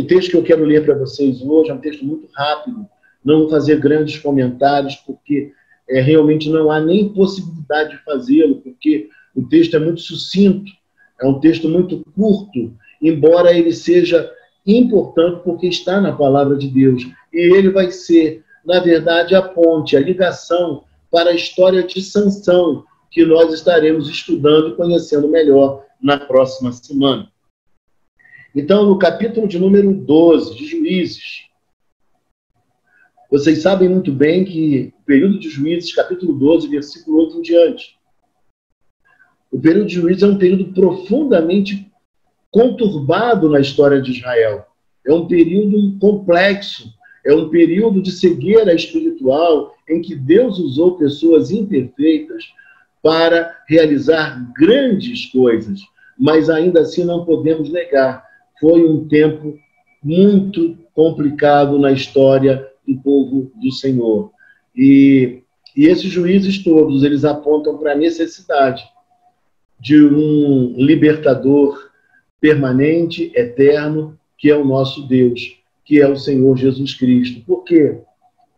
o texto que eu quero ler para vocês hoje é um texto muito rápido, não vou fazer grandes comentários, porque realmente não há nem possibilidade de fazê-lo, porque o texto é muito sucinto, é um texto muito curto, embora ele seja importante porque está na palavra de Deus. E ele vai ser, na verdade, a ponte, a ligação para a história de Sansão, que nós estaremos estudando e conhecendo melhor na próxima semana. Então, no capítulo de número 12, de Juízes, vocês sabem muito bem que o período de Juízes, capítulo 12, versículo 8 em diante, o período de Juízes é um período profundamente conturbado na história de Israel. É um período complexo, é um período de cegueira espiritual em que Deus usou pessoas imperfeitas para realizar grandes coisas, mas ainda assim não podemos negar, foi um tempo muito complicado na história do povo do Senhor. E esses juízes todos, eles apontam para a necessidade de um libertador permanente, eterno, que é o nosso Deus, que é o Senhor Jesus Cristo. Por quê?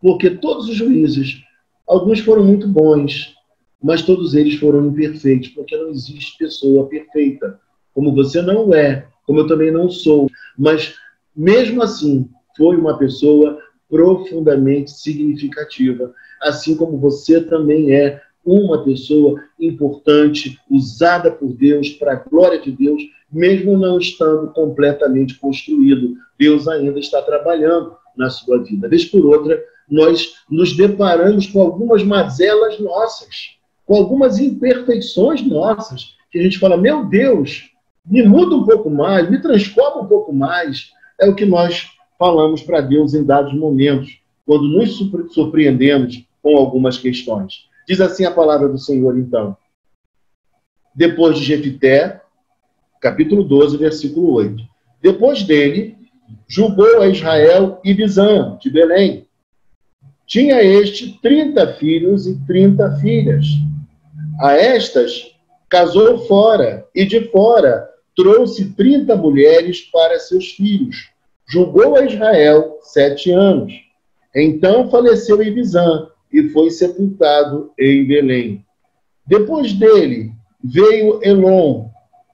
Porque todos os juízes, alguns foram muito bons, mas todos eles foram imperfeitos, porque não existe pessoa perfeita, como você não é, como eu também não sou, mas mesmo assim foi uma pessoa profundamente significativa, assim como você também é uma pessoa importante, usada por Deus, para a glória de Deus, mesmo não estando completamente construído. Deus ainda está trabalhando na sua vida. Vez por outra, nós nos deparamos com algumas mazelas nossas, com algumas imperfeições nossas, que a gente fala, meu Deus, me muda um pouco mais, me transforma um pouco mais. É o que nós falamos para Deus em dados momentos, quando nos surpreendemos com algumas questões. Diz assim a palavra do Senhor, então. Depois de Jefité, capítulo 12, versículo 8. Depois dele, julgou a Israel Ibizã, de Belém. Tinha este 30 filhos e 30 filhas. A estas casou fora, e de fora trouxe 30 mulheres para seus filhos. Julgou a Israel 7 anos. Então faleceu Ibizã, e foi sepultado em Belém. Depois dele veio Elon,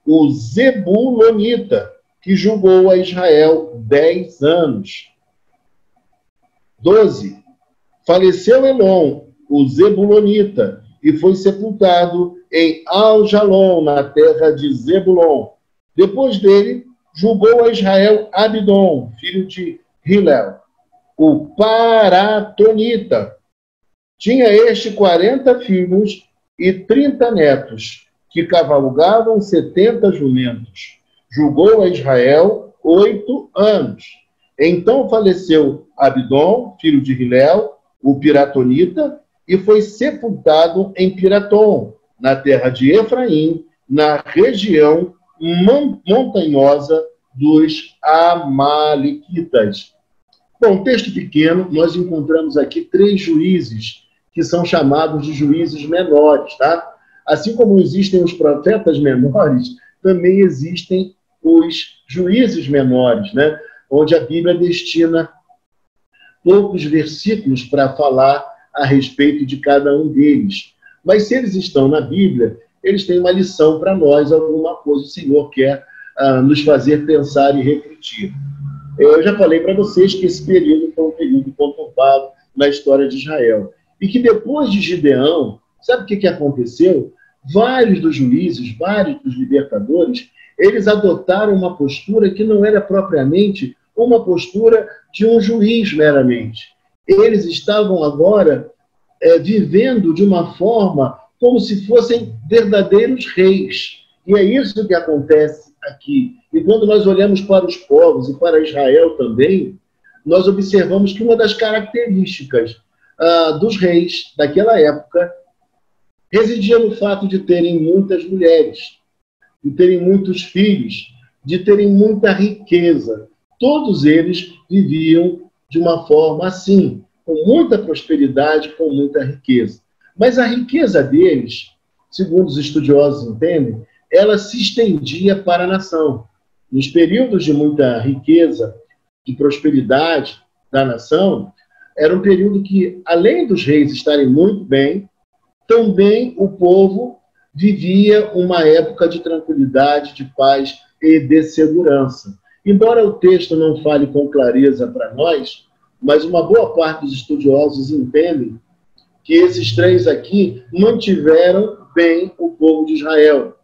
o Zebulonita, que julgou a Israel 10 anos. 12. Faleceu Elon, o Zebulonita, e foi sepultado em Al-Jalon, na terra de Zebulon. Depois dele, julgou a Israel Abidom, filho de Hilel, o Paratonita. Tinha este 40 filhos e 30 netos, que cavalgavam 70 jumentos. Julgou a Israel 8 anos. Então faleceu Abidom, filho de Hilel, o Piratonita, e foi sepultado em Piratom, na terra de Efraim, na região montanhosa dos Amalequitas. Bom, texto pequeno, nós encontramos aqui 3 juízes, que são chamados de juízes menores, tá? Assim como existem os profetas menores, também existem os juízes menores, né? Onde a Bíblia destina poucos versículos para falar a respeito de cada um deles. Mas se eles estão na Bíblia, eles têm uma lição para nós, alguma coisa o Senhor quer nos fazer pensar e refletir. Eu já falei para vocês que esse período foi um período conturbado na história de Israel. E que depois de Gideão, sabe o que aconteceu? Vários dos juízes, vários dos libertadores, eles adotaram uma postura que não era propriamente uma postura de um juiz meramente. Eles estavam agora vivendo de uma forma como se fossem verdadeiros reis. E é isso que acontece aqui. E quando nós olhamos para os povos e para Israel também, nós observamos que uma das características dos reis daquela época residia no fato de terem muitas mulheres, de terem muitos filhos, de terem muita riqueza. Todos eles viviam de uma forma assim, com muita prosperidade, com muita riqueza. Mas a riqueza deles, segundo os estudiosos entendem, ela se estendia para a nação. Nos períodos de muita riqueza, de prosperidade da nação, era um período que, além dos reis estarem muito bem, também o povo vivia uma época de tranquilidade, de paz e de segurança. Embora o texto não fale com clareza para nós, mas uma boa parte dos estudiosos entendem que esses três aqui mantiveram bem o povo de Israel,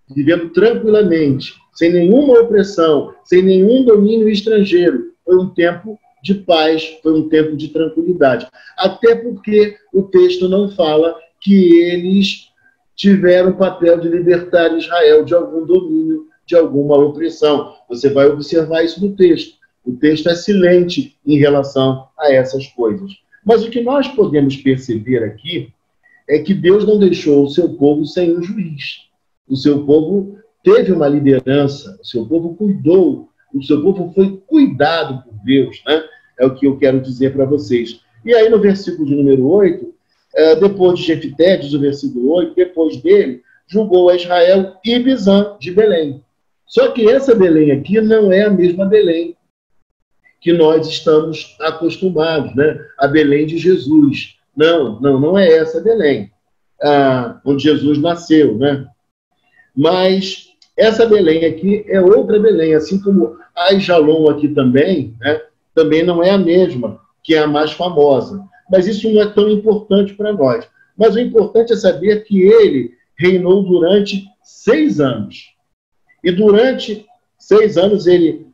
vivendo tranquilamente, sem nenhuma opressão, sem nenhum domínio estrangeiro. Foi um tempo de paz, foi um tempo de tranquilidade. Até porque o texto não fala que eles tiveram o papel de libertar Israel de algum domínio, de alguma opressão. Você vai observar isso no texto. O texto é silente em relação a essas coisas. Mas o que nós podemos perceber aqui é que Deus não deixou o seu povo sem um juiz. O seu povo teve uma liderança, o seu povo cuidou, o seu povo foi cuidado por Deus, né? É o que eu quero dizer para vocês. E aí no versículo de número 8, depois de Jefté, diz o versículo 8, depois dele, julgou a Israel Ibizã de Belém. Só que essa Belém aqui não é a mesma Belém que nós estamos acostumados, né? A Belém de Jesus. Não é essa Belém, onde Jesus nasceu, né? Mas essa Belém aqui é outra Belém, assim como Aijalon aqui também, né? Também não é a mesma, que é a mais famosa. Mas isso não é tão importante para nós. Mas o importante é saber que ele reinou durante 6 anos. E durante 6 anos ele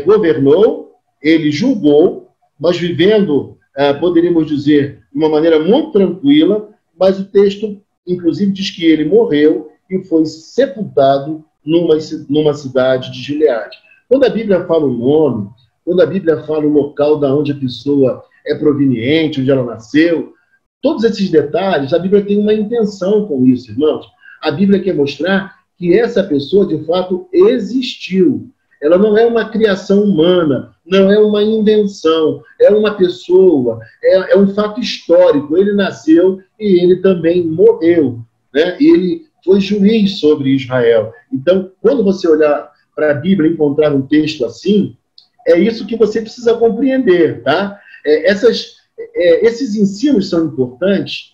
governou, ele julgou, mas vivendo, poderíamos dizer, de uma maneira muito tranquila, mas o texto, inclusive, diz que ele morreu e foi sepultado numa cidade de Gileade. Quando a Bíblia fala o nome, quando a Bíblia fala o local da onde a pessoa é proveniente, onde ela nasceu, todos esses detalhes, a Bíblia tem uma intenção com isso, irmãos. A Bíblia quer mostrar que essa pessoa, de fato, existiu. Ela não é uma criação humana, não é uma invenção, é uma pessoa, é um fato histórico. Ele nasceu e ele também morreu, né? E ele foi juiz sobre Israel. Então, quando você olhar para a Bíblia e encontrar um texto assim, é isso que você precisa compreender, tá? Esses ensinos são importantes,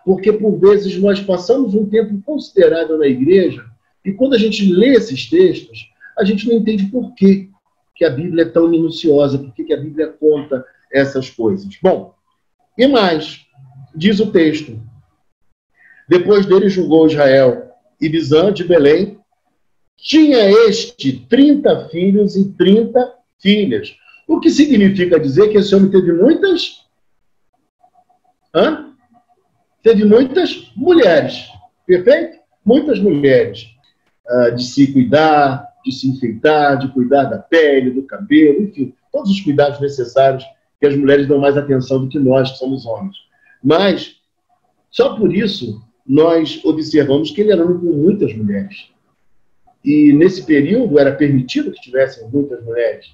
porque, por vezes, nós passamos um tempo considerável na igreja e, quando a gente lê esses textos, a gente não entende por que a Bíblia é tão minuciosa, por que a Bíblia conta essas coisas. Bom, e mais, diz o texto, depois dele julgou Israel Ibizã de Belém, tinha este 30 filhos e 30 filhas. O que significa dizer que esse homem teve muitas... Teve muitas mulheres, perfeito? Muitas mulheres. De se cuidar, de se enfeitar, de cuidar da pele, do cabelo, enfim, todos os cuidados necessários que as mulheres dão mais atenção do que nós, que somos homens. Mas, só por isso, nós observamos que ele era um homem com muitas mulheres. E, nesse período, era permitido que tivessem muitas mulheres,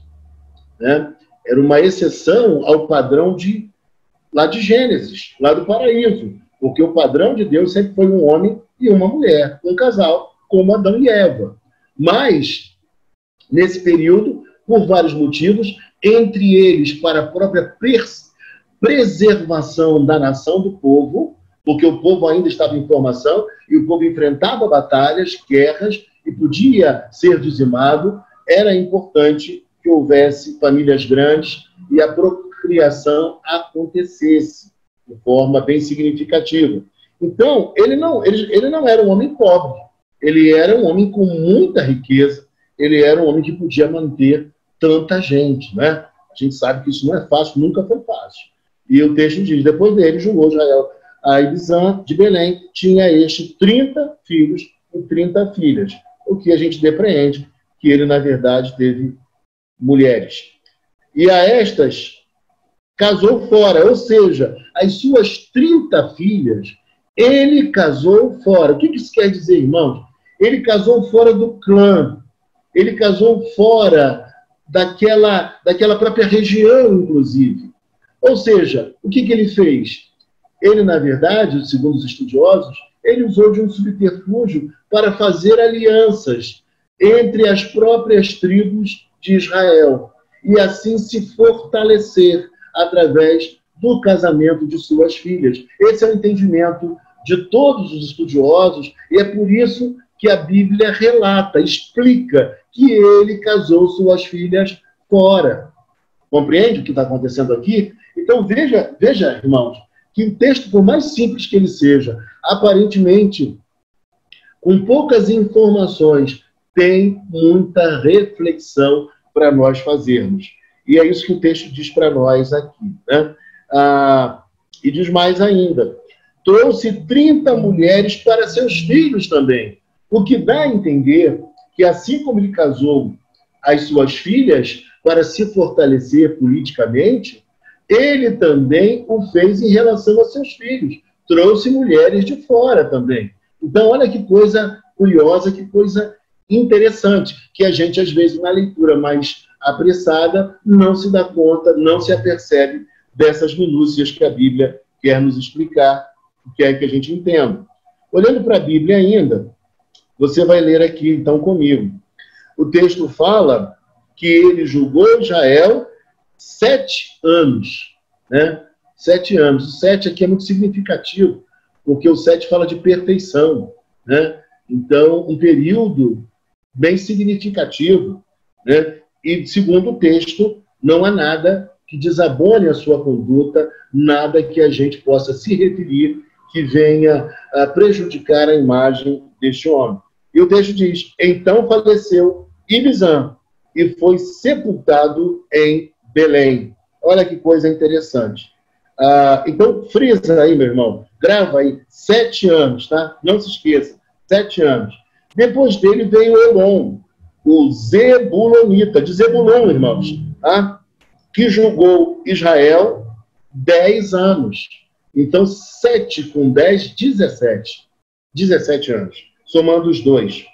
né? Era uma exceção ao padrão lá de Gênesis, lá do paraíso, porque o padrão de Deus sempre foi um homem e uma mulher, um casal, como Adão e Eva. Mas, nesse período, por vários motivos, entre eles para a própria preservação da nação do povo, porque o povo ainda estava em formação e o povo enfrentava batalhas, guerras, e podia ser dizimado, era importante que houvesse famílias grandes e a procriação acontecesse de forma bem significativa. Então, ele não era um homem pobre, ele era um homem com muita riqueza, ele era um homem que podia manter tanta gente, né? A gente sabe que isso não é fácil, nunca foi fácil. E o texto diz, depois dele julgou Israel a Ibizã de Belém, tinha este 30 filhos e 30 filhas. O que a gente depreende que ele, na verdade, teve mulheres. E a estas casou fora, ou seja, as suas 30 filhas, ele casou fora. O que isso quer dizer, irmãos? Ele casou fora do clã, ele casou fora daquela própria região, inclusive. Ou seja, o que ele fez? Ele, na verdade, segundo os estudiosos, ele usou de um subterfúgio para fazer alianças entre as próprias tribos de Israel. e assim se fortalecer através do casamento de suas filhas. Esse é o entendimento de todos os estudiosos, e é por isso que a Bíblia relata, explica que ele casou suas filhas fora. Compreende o que está acontecendo aqui? Então, veja, irmãos, que o texto, por mais simples que ele seja, aparentemente, com poucas informações, tem muita reflexão para nós fazermos. E é isso que o texto diz para nós aqui, né? E diz mais ainda: trouxe 30 mulheres para seus filhos também, o que dá a entender que, assim como ele casou as suas filhas para se fortalecer politicamente, ele também o fez em relação aos seus filhos. Trouxe mulheres de fora também. Então, olha que coisa curiosa, que coisa interessante, que a gente, às vezes, na leitura mais apressada, não se dá conta, não se apercebe dessas minúcias que a Bíblia quer nos explicar, quer que a gente entenda. Olhando para a Bíblia ainda, você vai ler aqui, então, comigo. O texto fala que ele julgou Israel 7 anos, né? 7 anos. O 7 aqui é muito significativo, porque o 7 fala de perfeição, né? Então, um período bem significativo, né? E, segundo o texto, não há nada que desabone a sua conduta, nada que a gente possa se referir que venha a prejudicar a imagem deste homem. E o texto diz: então faleceu Ibizan e foi sepultado em Belém. Olha que coisa interessante. Então, frisa aí, meu irmão, grava aí, 7 anos, tá? Não se esqueça, 7 anos. Depois dele veio Elon, o Zebulonita, de Zebulon, irmãos, tá? Que julgou Israel 10 anos. Então, 7 com 10, 17. 17 anos, somando os dois.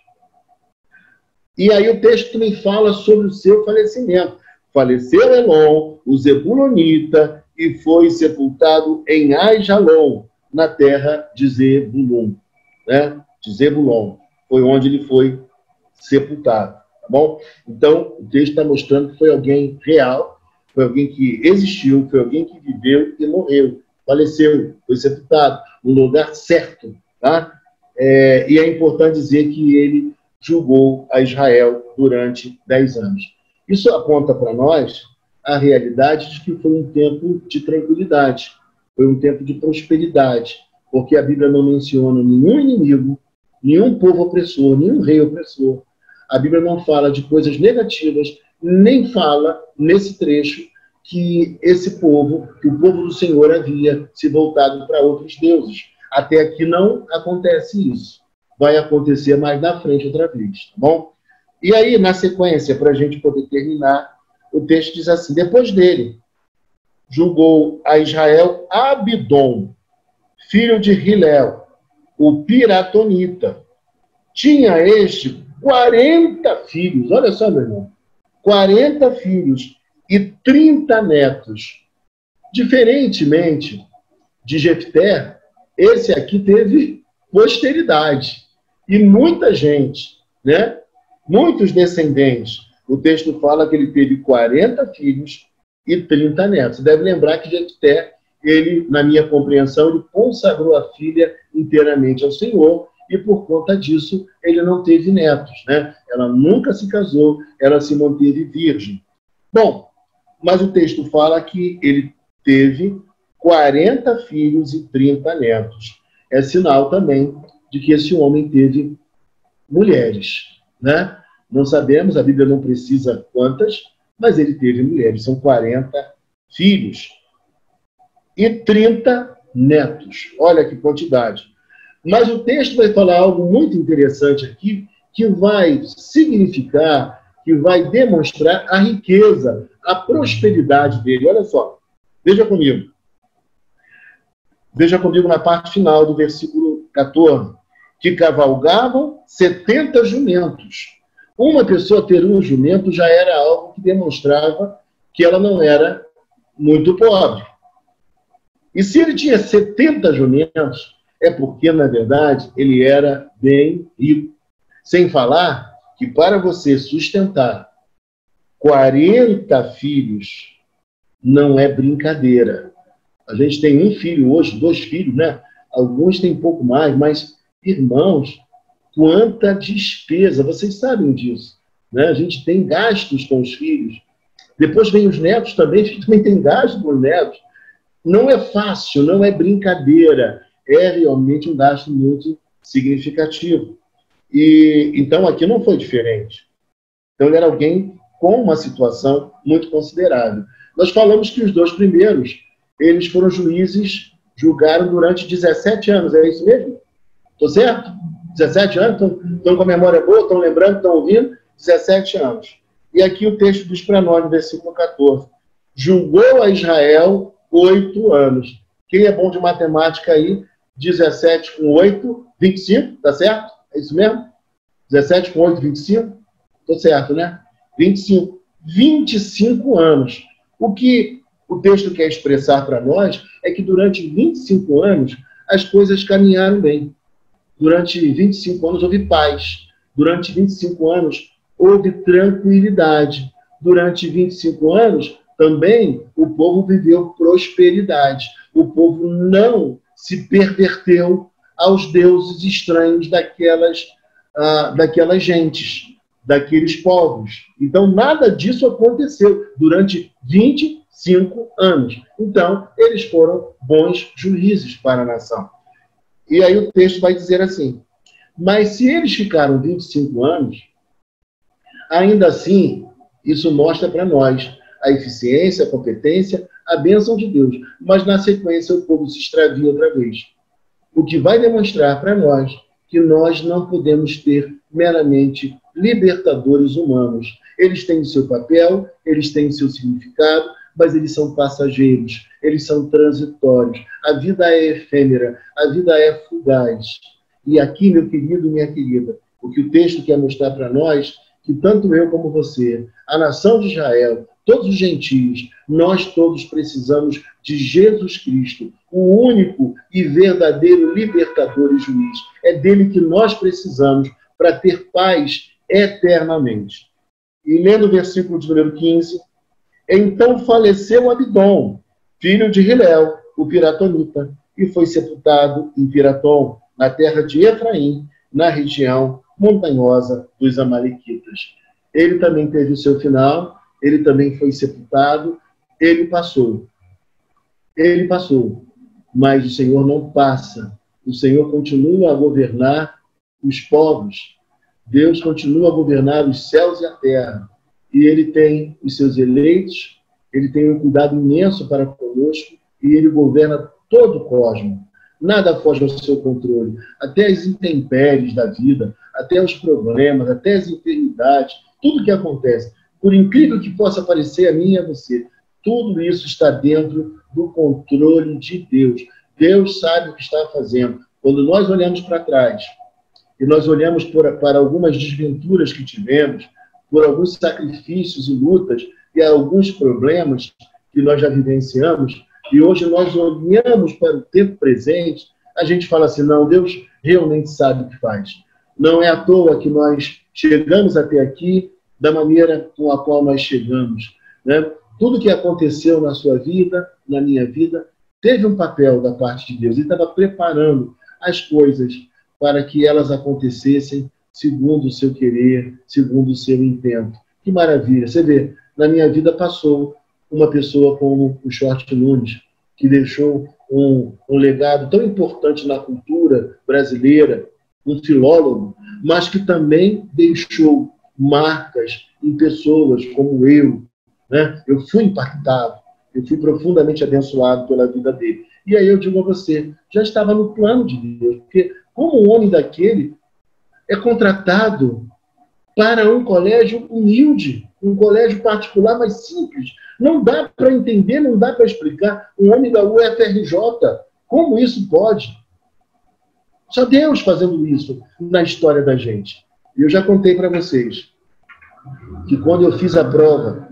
E aí o texto também fala sobre o seu falecimento. Faleceu Elon, o Zebulonita, e foi sepultado em Aijalon, na terra de Zebulon, né? De Zebulon. Foi onde ele foi sepultado, tá bom? Então, o texto está mostrando que foi alguém real, foi alguém que existiu, foi alguém que viveu e morreu. Faleceu, foi sepultado, no lugar certo, tá? E é importante dizer que ele julgou a Israel durante 10 anos. Isso aponta para nós a realidade de que foi um tempo de tranquilidade, foi um tempo de prosperidade, porque a Bíblia não menciona nenhum inimigo, nenhum povo opressor, nenhum rei opressor. A Bíblia não fala de coisas negativas, nem fala, nesse trecho, que esse povo, que o povo do Senhor havia se voltado para outros deuses. Até aqui não acontece isso. Vai acontecer mais na frente outra vez, tá bom? E aí, na sequência, para a gente poder terminar, o texto diz assim: depois dele, julgou a Israel Abidom, filho de Hilel, o Piratonita. Tinha este 40 filhos, olha só, meu irmão, 40 filhos e 30 netos. Diferentemente de Jefté, esse aqui teve posteridade e muita gente, né? Muitos descendentes. O texto fala que ele teve 40 filhos e 30 netos. Você deve lembrar que Jefté, ele, na minha compreensão, ele consagrou a filha inteiramente ao Senhor e, por conta disso, ele não teve netos, né? Ela nunca se casou, ela se manteve virgem. Bom, mas o texto fala que ele teve 40 filhos e 30 netos. É sinal também de que esse homem teve mulheres, né? Não sabemos, a Bíblia não precisa quantas, mas ele teve mulheres. São 40 filhos e 30 netos. Olha que quantidade. Mas o texto vai falar algo muito interessante aqui, que vai significar, que vai demonstrar a riqueza, a prosperidade dele. Olha só, veja comigo. Veja comigo na parte final do versículo 14. Que cavalgavam 70 jumentos. Uma pessoa ter um jumento já era algo que demonstrava que ela não era muito pobre. E se ele tinha 70 jumentos, é porque, na verdade, ele era bem rico. Sem falar que para você sustentar 40 filhos não é brincadeira. A gente tem um filho hoje, 2 filhos, né? Alguns têm pouco mais, mas, irmãos, quanta despesa, vocês sabem disso, né? A gente tem gastos com os filhos. Depois vem os netos também, a gente também tem gasto com os netos. Não é fácil, não é brincadeira. É realmente um gasto muito significativo. E então aqui não foi diferente. Então ele era alguém com uma situação muito considerável. Nós falamos que os 2 primeiros, eles foram juízes, julgaram durante 17 anos, é isso mesmo? Estou certo? 17 anos? Estão com a memória boa, estão lembrando, estão ouvindo? 17 anos. E aqui o texto diz para nós, no versículo 14, julgou a Israel 8 anos. Quem é bom de matemática aí, 17 com 8, 25, tá certo? É isso mesmo? 17 com 8, 25? Tô certo, né? 25. 25 anos. O que o texto quer expressar para nós é que durante 25 anos as coisas caminharam bem. Durante 25 anos houve paz. Durante 25 anos houve tranquilidade. Durante 25 anos também o povo viveu prosperidade. O povo não se perverteu aos deuses estranhos daquelas gentes, daqueles povos. Então, nada disso aconteceu durante 25 anos. Então, eles foram bons juízes para a nação. E aí o texto vai dizer assim, mas se eles ficaram 25 anos, ainda assim, isso mostra para nós a eficiência, a competência, a bênção de Deus. Mas, na sequência, o povo se extravia outra vez. O que vai demonstrar para nós que nós não podemos ter meramente libertadores humanos. Eles têm o seu papel, eles têm o seu significado, mas eles são passageiros, eles são transitórios. A vida é efêmera, a vida é fugaz. E aqui, meu querido, minha querida, o que o texto quer mostrar para nós, que tanto eu como você, a nação de Israel, todos os gentios, nós todos precisamos de Jesus Cristo, o único e verdadeiro libertador e juiz. É dele que nós precisamos para ter paz eternamente. E lendo o versículo de número 15, então faleceu Abidom, filho de Hilel, o piratonita, e foi sepultado em Piratom, na terra de Efraim, na região montanhosa dos Amalequitas. Ele também teve o seu final, ele também foi sepultado, ele passou. Ele passou, mas o Senhor não passa. O Senhor continua a governar os povos. Deus continua a governar os céus e a terra. E ele tem os seus eleitos, ele tem um cuidado imenso para conosco e ele governa todo o cosmos. Nada foge ao seu controle. Até as intempéries da vida, até os problemas, até as enfermidades, tudo que acontece. Por incrível que possa parecer a mim e a você, tudo isso está dentro do controle de Deus. Deus sabe o que está fazendo. Quando nós olhamos para trás e nós olhamos para algumas desventuras que tivemos, por alguns sacrifícios e lutas e alguns problemas que nós já vivenciamos, e hoje nós olhamos para o tempo presente, a gente fala assim, não, Deus realmente sabe o que faz. Não é à toa que nós chegamos até aqui da maneira com a qual nós chegamos, né? Tudo que aconteceu na sua vida, na minha vida, teve um papel da parte de Deus. Ele estava preparando as coisas para que elas acontecessem segundo o seu querer, segundo o seu intento. Que maravilha! Você vê, na minha vida passou uma pessoa como o Short Nunes, que deixou um legado tão importante na cultura brasileira, um filólogo, mas que também deixou marcas em pessoas como eu, né? Eu fui impactado, eu fui profundamente abençoado pela vida dele. E aí eu digo a você, já estava no plano de Deus, porque como um homem daquele é contratado para um colégio humilde, um colégio particular mais simples. Não dá para entender, não dá para explicar. Um homem da UFRJ, como isso pode? Só Deus fazendo isso na história da gente. E eu já contei para vocês que quando eu fiz a prova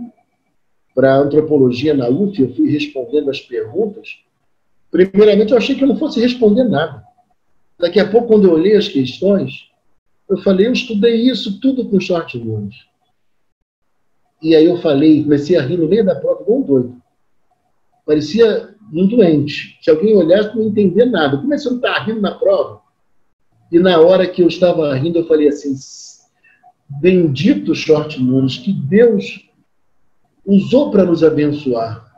para antropologia na UF, eu fui respondendo as perguntas. Primeiramente, eu achei que eu não fosse responder nada. Daqui a pouco, quando eu olhei as questões, eu falei, eu estudei isso tudo com Short Nunes. E aí eu falei, comecei a rir no meio da prova, igual um doido. Parecia um doente. Se alguém olhasse, não entender nada. Comecei a estar rindo na prova. E na hora que eu estava rindo, eu falei assim, bendito Short Nunes, que Deus usou para nos abençoar.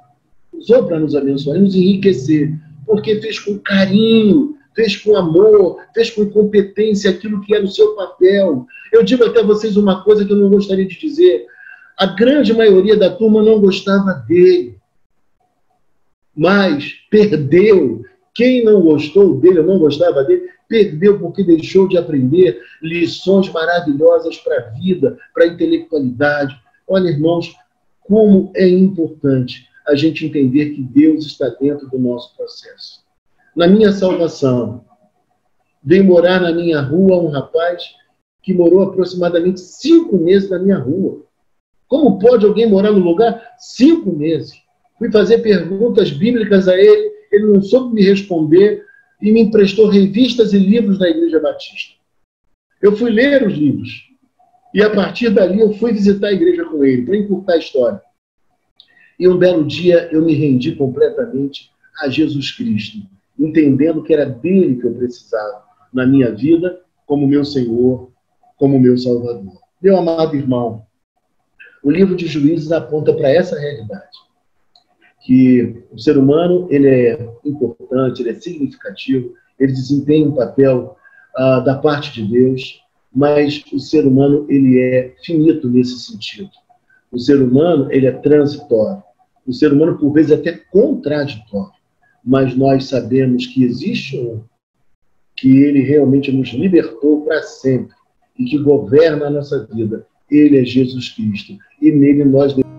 Usou para nos abençoar e nos enriquecer. Porque fez com carinho, fez com amor, fez com competência aquilo que era o seu papel. Eu digo até a vocês uma coisa que eu não gostaria de dizer. A grande maioria da turma não gostava dele. Mas perdeu. Quem não gostou dele, ou não gostava dele, perdeu porque deixou de aprender lições maravilhosas para a vida, para a intelectualidade. Olha, irmãos, como é importante a gente entender que Deus está dentro do nosso processo. Na minha salvação, veio morar na minha rua um rapaz que morou aproximadamente 5 meses na minha rua. Como pode alguém morar no lugar 5 meses? Fui fazer perguntas bíblicas a ele, ele não soube me responder e me emprestou revistas e livros da Igreja Batista. Eu fui ler os livros e a partir dali eu fui visitar a igreja com ele, para encurtar a história. E um belo dia eu me rendi completamente a Jesus Cristo, entendendo que era dele que eu precisava na minha vida, como meu Senhor, como meu Salvador. Meu amado irmão, o livro de Juízes aponta para essa realidade, que o ser humano ele é importante, ele é significativo, ele desempenha um papel da parte de Deus, mas o ser humano ele é finito nesse sentido. O ser humano ele é transitório. O ser humano, por vezes, é até contraditório. Mas nós sabemos que existe um que ele realmente nos libertou para sempre e que governa a nossa vida. Ele é Jesus Cristo. E nele nós devemos